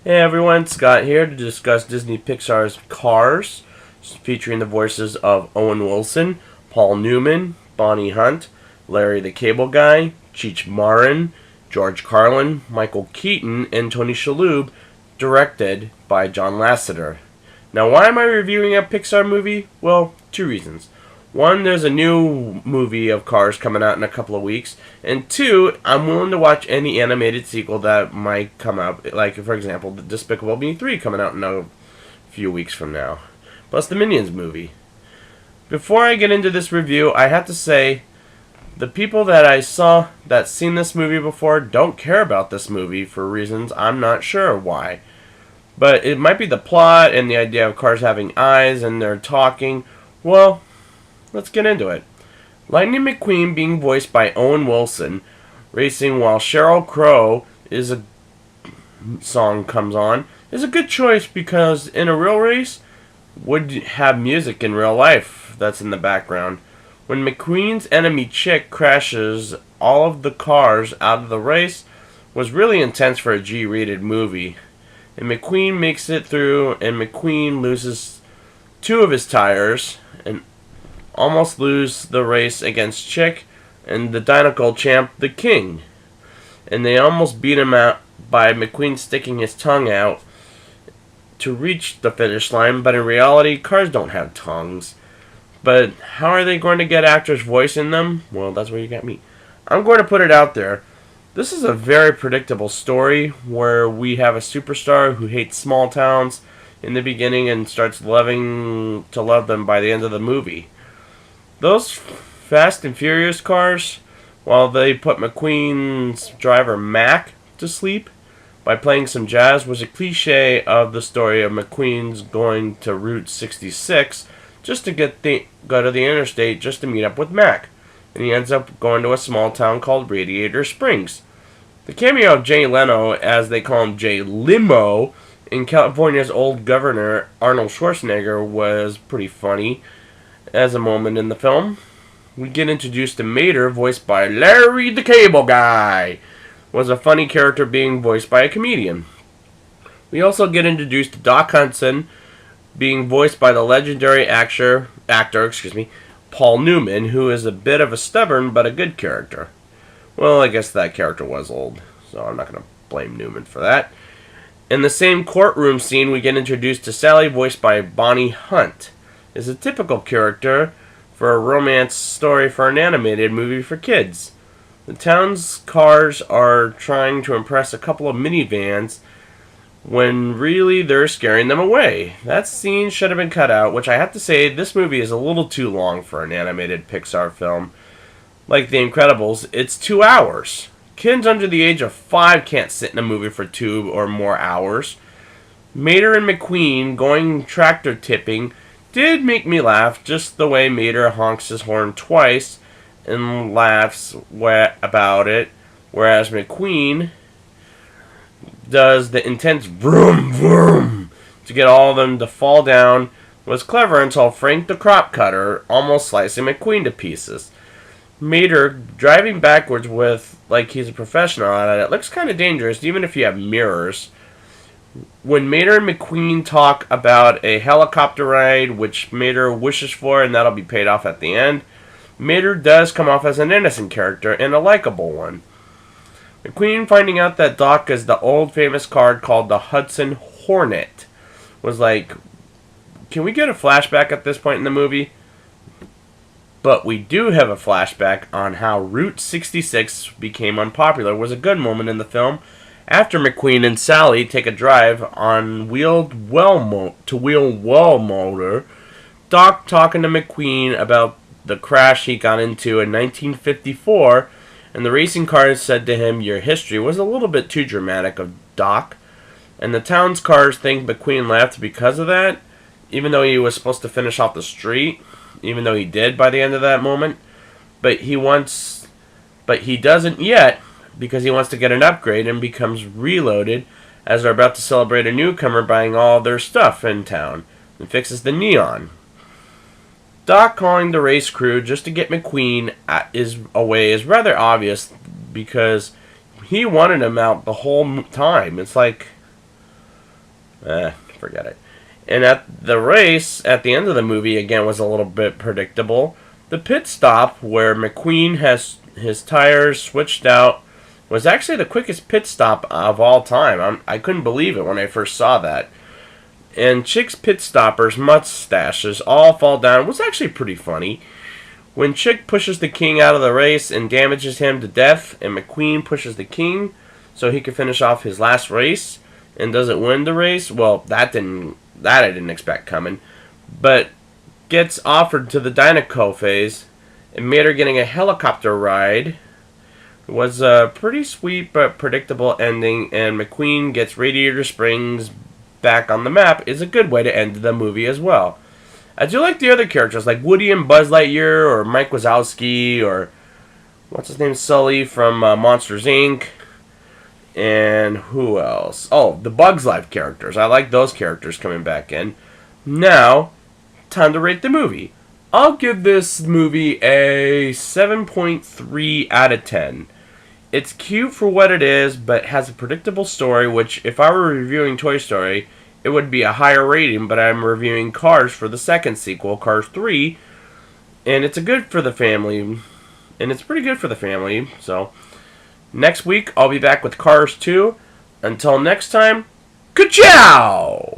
Hey everyone, Scott here to discuss Disney Pixar's Cars, featuring the voices of Owen Wilson, Paul Newman, Bonnie Hunt, Larry the Cable Guy, Cheech Marin, George Carlin, Michael Keaton, and Tony Shalhoub, directed by John Lasseter. Now, why am I reviewing a Pixar movie? Well, two reasons. One, there's a new movie of Cars coming out in a couple of weeks. And two, I'm willing to watch any animated sequel that might come out. Like, for example, the Despicable Me 3 coming out in a few weeks from now. Plus the Minions movie. Before I get into this review, I have to say, the people that I saw that seen this movie before don't care about this movie for reasons I'm not sure why. But it might be the plot and the idea of cars having eyes and they're talking. Well, let's get into it. Lightning McQueen being voiced by Owen Wilson, racing while Sheryl Crow is a song comes on, is a good choice because in a real race would have music in real life that's in the background. When McQueen's enemy Chick crashes all of the cars out of the race was really intense for a G-rated movie. And McQueen makes it through, and McQueen loses two of his tires and almost lose the race against Chick and the Dinoco champ, the King. And they almost beat him out by McQueen sticking his tongue out to reach the finish line, but in reality, cars don't have tongues. But how are they going to get actors voicing them? Well, that's where you got me. I'm going to put it out there. This is a very predictable story where we have a superstar who hates small towns in the beginning and starts loving to love them by the end of the movie. Those Fast and Furious cars, while they put McQueen's driver Mac to sleep by playing some jazz, was a cliche of the story of McQueen's going to Route 66 just to go to the interstate just to meet up with Mac. And he ends up going to a small town called Radiator Springs. The cameo of Jay Leno, as they call him Jay Limo, in California's old governor Arnold Schwarzenegger was pretty funny as a moment in the film. We get introduced to Mater, voiced by Larry the Cable Guy, was a funny character being voiced by a comedian. We also get introduced to Doc Hudson, being voiced by the legendary actor, Paul Newman, who is a bit of a stubborn but a good character. Well, I guess that character was old, so I'm not going to blame Newman for that. In the same courtroom scene, we get introduced to Sally, voiced by Bonnie Hunt. Is a typical character for a romance story for an animated movie for kids. The town's cars are trying to impress a couple of minivans when really they're scaring them away. That scene should have been cut out, which I have to say, this movie is a little too long for an animated Pixar film. Like The Incredibles, it's 2 hours. Kids under the age of 5 can't sit in a movie for 2 or more hours. Mater and McQueen going tractor tipping did make me laugh, just the way Mater honks his horn twice and laughs about it, whereas McQueen does the intense vroom vroom to get all of them to fall down. Was clever until Frank the crop cutter almost slicing McQueen to pieces. Mater driving backwards with like he's a professional at it looks kind of dangerous, even if you have mirrors. When Mater and McQueen talk about a helicopter ride, which Mater wishes for, and that'll be paid off at the end, Mater does come off as an innocent character and a likable one. McQueen finding out that Doc is the old famous car called the Hudson Hornet was like, can we get a flashback at this point in the movie? But we do have a flashback on how Route 66 became unpopular. Was a good moment in the film. After McQueen and Sally take a drive on wheeled well motor, Doc talking to McQueen about the crash he got into in 1954, and the racing cars said to him, your history was a little bit too dramatic of Doc. And the town's cars think McQueen left because of that, even though he was supposed to finish off the street. Even though he did by the end of that moment. But he doesn't yet, because he wants to get an upgrade and becomes reloaded as they're about to celebrate a newcomer buying all their stuff in town and fixes the neon. Doc calling the race crew just to get McQueen away is rather obvious because he wanted him out the whole time. It's like, Forget it. And at the race, at the end of the movie, again, was a little bit predictable. The pit stop where McQueen has his tires switched out was actually the quickest pit stop of all time. I couldn't believe it when I first saw that. And Chick's pit stoppers, mustaches, all fall down. It was actually pretty funny. When Chick pushes the King out of the race and damages him to death, and McQueen pushes the King so he can finish off his last race and doesn't win the race, well, that I didn't expect coming. But gets offered to the Dynaco phase and made her getting a helicopter ride. It was a pretty sweet but predictable ending, and McQueen gets Radiator Springs back on the map is a good way to end the movie as well. I do like the other characters, like Woody and Buzz Lightyear, or Mike Wazowski, or what's his name, Sully from Monsters Inc. And who else? Oh, the Bugs Life characters. I like those characters coming back in. Now, time to rate the movie. I'll give this movie a 7.3 out of 10. It's cute for what it is, but has a predictable story, which, if I were reviewing Toy Story, it would be a higher rating, but I'm reviewing Cars for the second sequel, Cars 3, and it's a good for the family, and it's pretty good for the family, so next week I'll be back with Cars 2. Until next time, ka-chow!